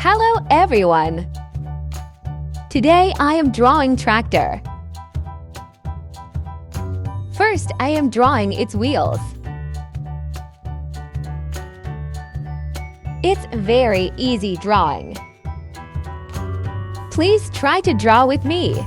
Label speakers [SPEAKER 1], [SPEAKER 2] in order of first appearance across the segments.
[SPEAKER 1] Hello everyone! Today I am drawing tractor. First, I am drawing its wheels. It's very easy drawing. Please try to draw with me.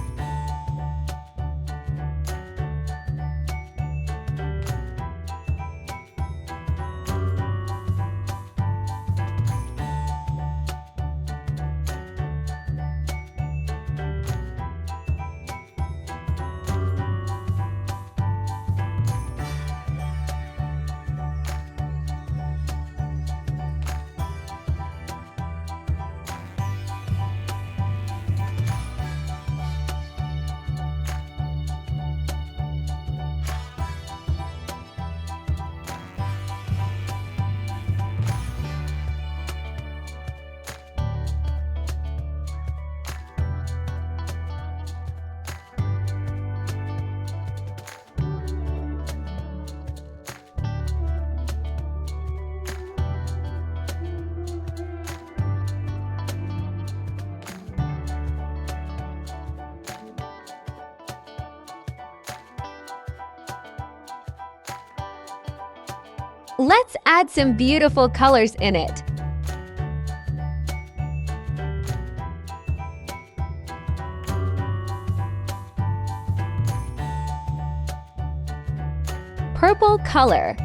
[SPEAKER 1] Let's add some beautiful colors in it. Purple color.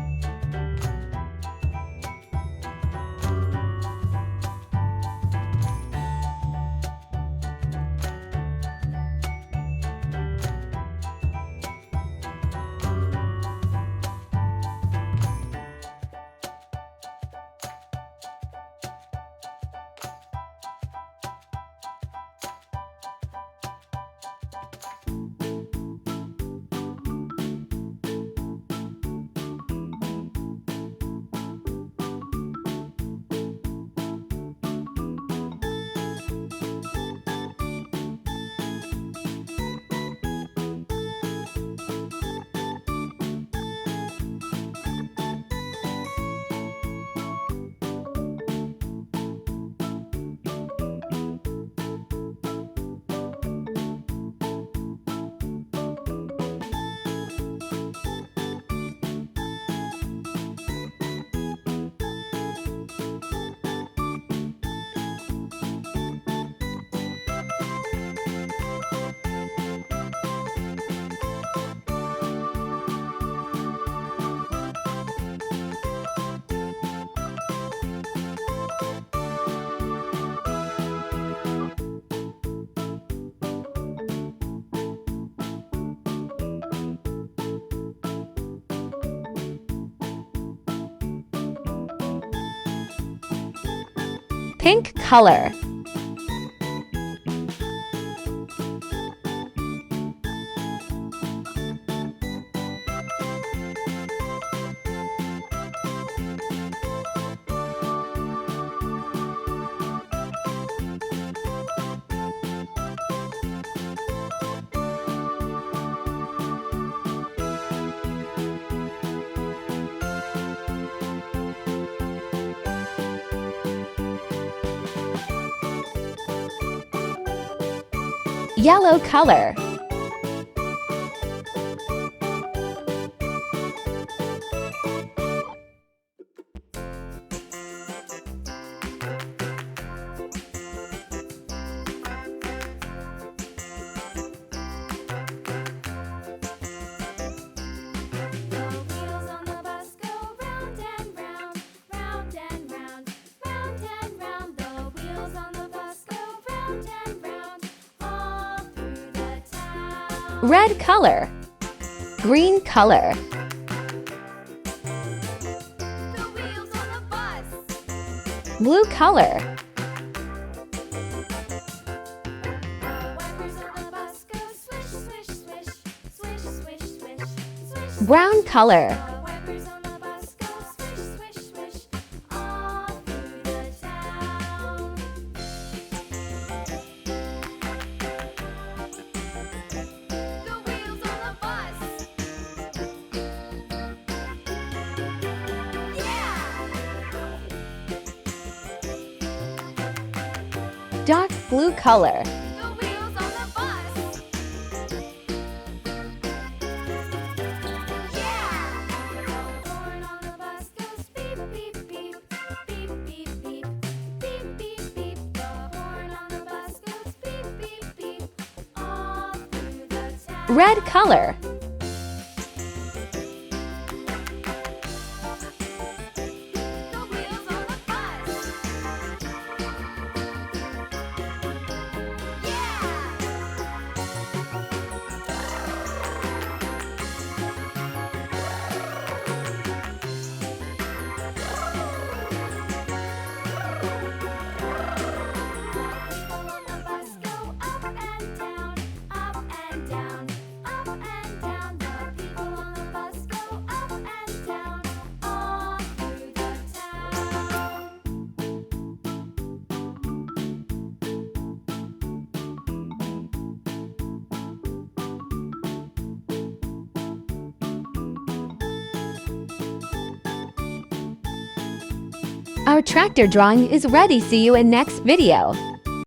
[SPEAKER 1] Pink color. Yellow color. Red color. Green color.
[SPEAKER 2] The wheels on the bus.
[SPEAKER 1] Blue color.
[SPEAKER 2] The wipers on the bus go swish, swish, swish, swish, swish, swish, swish.
[SPEAKER 1] Brown color.
[SPEAKER 2] The wipers on the bus go swish, swish, swish, all through the town. The wheels on the bus. Yeah!
[SPEAKER 1] dark blue color.
[SPEAKER 2] The wheels on the bus. Yeah! The horn on the bus goes beep, beep, beep. Beep, beep, beep. Beep, beep, beep. The horn on the bus goes beep, beep, beep. All through the town.
[SPEAKER 1] Red color.
[SPEAKER 2] The wheels on the bus. People on the bus go up and down, up and down, up and down. The people on the bus go up and down, all through the town.
[SPEAKER 1] Our tractor drawing is ready. See you in next video.